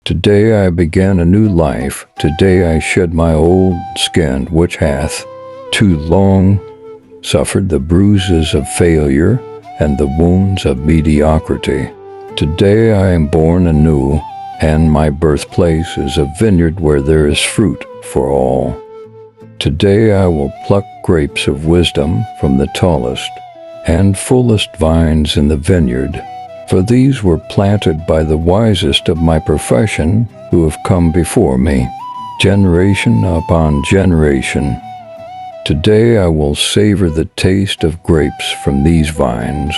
Today I began a new life. Today I shed my old skin, which hath too long suffered the bruises of failure and the wounds of mediocrity. Today I am born anew, and my birthplace is a vineyard where there is fruit for all. Today I will pluck grapes of wisdom from the tallest and fullest vines in the vineyard, for these were planted by the wisest of my profession who have come before me, generation upon generation. Today I will savor the taste of grapes from these vines,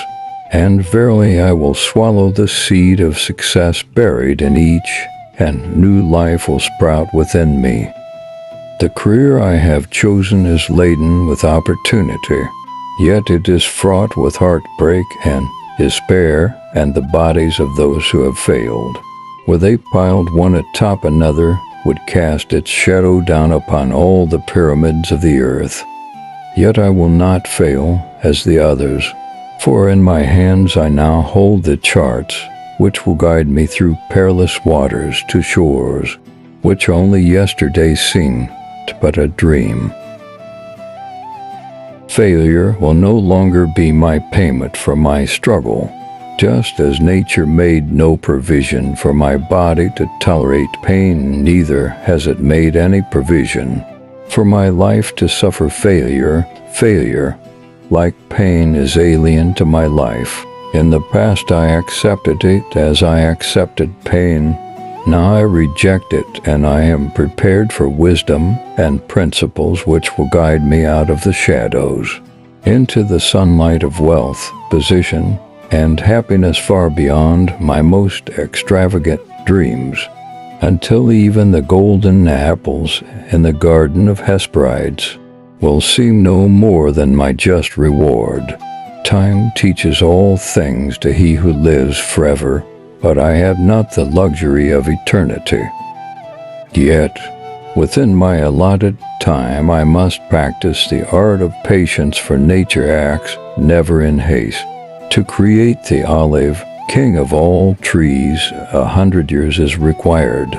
and verily I will swallow the seed of success buried in each, and new life will sprout within me. The career I have chosen is laden with opportunity, yet it is fraught with heartbreak and despair and the bodies of those who have failed. Were they piled one atop another, would cast its shadow down upon all the pyramids of the earth. Yet I will not fail as the others, for in my hands I now hold the charts, which will guide me through perilous waters to shores, which only yesterday seemed but a dream. Failure will no longer be my payment for my struggle, just as nature made no provision for my body to tolerate pain, neither has it made any provision for my life to suffer failure. Failure, like pain, is alien to my life. In the past I accepted it as I accepted pain. Now I reject it, and I am prepared for wisdom and principles which will guide me out of the shadows, into the sunlight of wealth, position, and happiness far beyond my most extravagant dreams, until even the golden apples in the garden of Hesperides will seem no more than my just reward. Time teaches all things to he who lives forever, but I have not the luxury of eternity. Yet, within my allotted time, I must practice the art of patience, for nature acts never in haste. To create the olive, king of all trees, 100 years is required.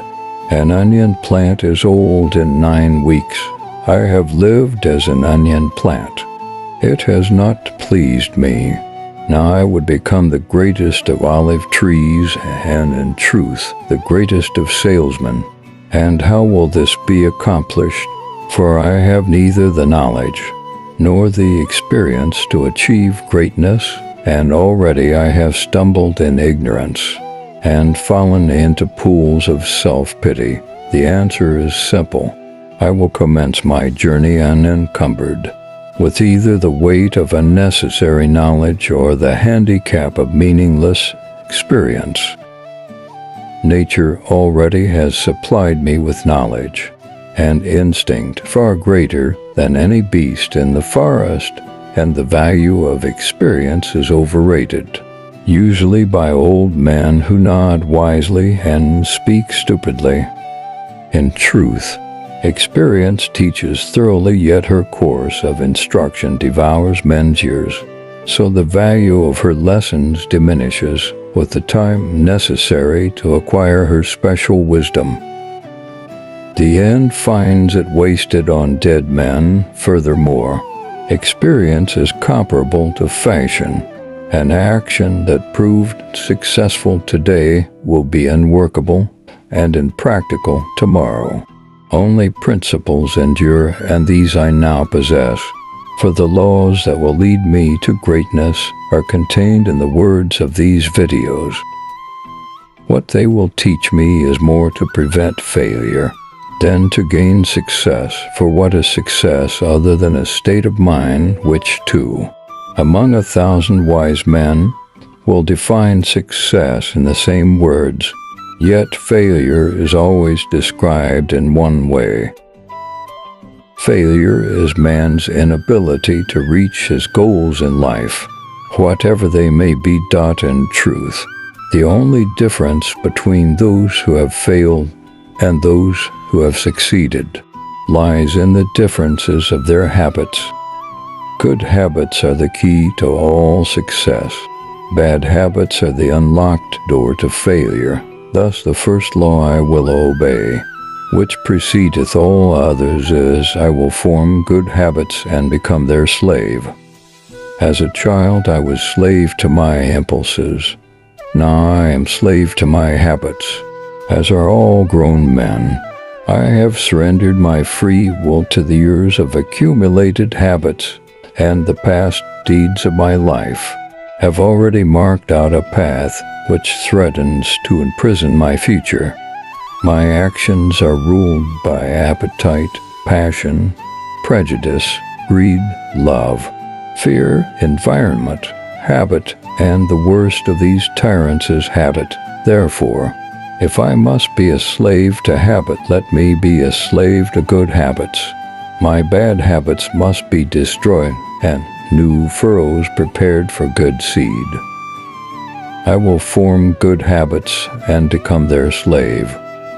An onion plant is old in 9 weeks. I have lived as an onion plant. It has not pleased me. Now I would become the greatest of olive trees, and in truth the greatest of salesmen. And how will this be accomplished? For I have neither the knowledge nor the experience to achieve greatness, and already I have stumbled in ignorance and fallen into pools of self-pity. The answer is simple. I will commence my journey unencumbered with either the weight of unnecessary knowledge or the handicap of meaningless experience. Nature already has supplied me with knowledge and instinct far greater than any beast in the forest, and the value of experience is overrated, usually by old men who nod wisely and speak stupidly. In truth, experience teaches thoroughly, yet her course of instruction devours men's years, so the value of her lessons diminishes with the time necessary to acquire her special wisdom. The end finds it wasted on dead men. Furthermore, experience is comparable to fashion. An action that proved successful today will be unworkable and impractical tomorrow. Only principles endure, and these I now possess, for the laws that will lead me to greatness are contained in the words of these videos. What they will teach me is more to prevent failure than to gain success, for what is success other than a state of mind which, too, among 1,000 wise men, will define success in the same words? Yet failure is always described in one way. Failure is man's inability to reach his goals in life, whatever they may be. In truth, the only difference between those who have failed and those who have succeeded lies in the differences of their habits. Good habits are the key to all success. Bad habits are the unlocked door to failure. Thus the first law I will obey, which precedeth all others, is, I will form good habits and become their slave. As a child I was slave to my impulses. Now I am slave to my habits. As are all grown men, I have surrendered my free will to the years of accumulated habits, and the past deeds of my life have already marked out a path which threatens to imprison my future. My actions are ruled by appetite, passion, prejudice, greed, love, fear, environment, habit, and the worst of these tyrants is habit. Therefore, if I must be a slave to habit, let me be a slave to good habits. My bad habits must be destroyed, and new furrows prepared for good seed. I will form good habits and become their slave.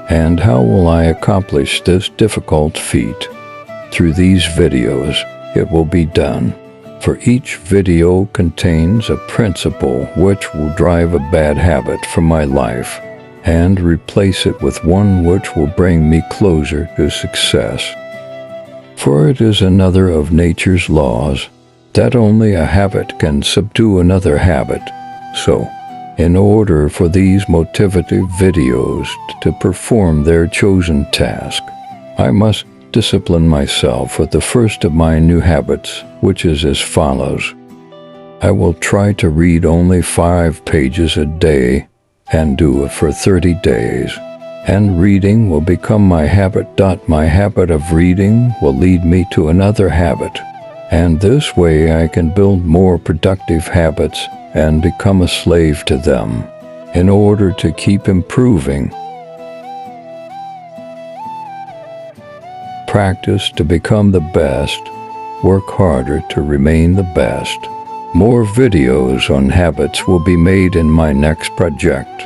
And how will I accomplish this difficult feat? Through these videos, it will be done. For each video contains a principle which will drive a bad habit from my life and replace it with one which will bring me closer to success. For it is another of nature's laws that only a habit can subdue another habit. So, in order for these motivative videos to perform their chosen task, I must discipline myself with the first of my new habits, which is as follows. I will try to read only 5 pages a day and do it for 30 days. And reading will become my habit. My habit of reading will lead me to another habit. And this way I can build more productive habits and become a slave to them in order to keep improving. Practice to become the best. Work harder to remain the best. More videos on habits will be made in my next project.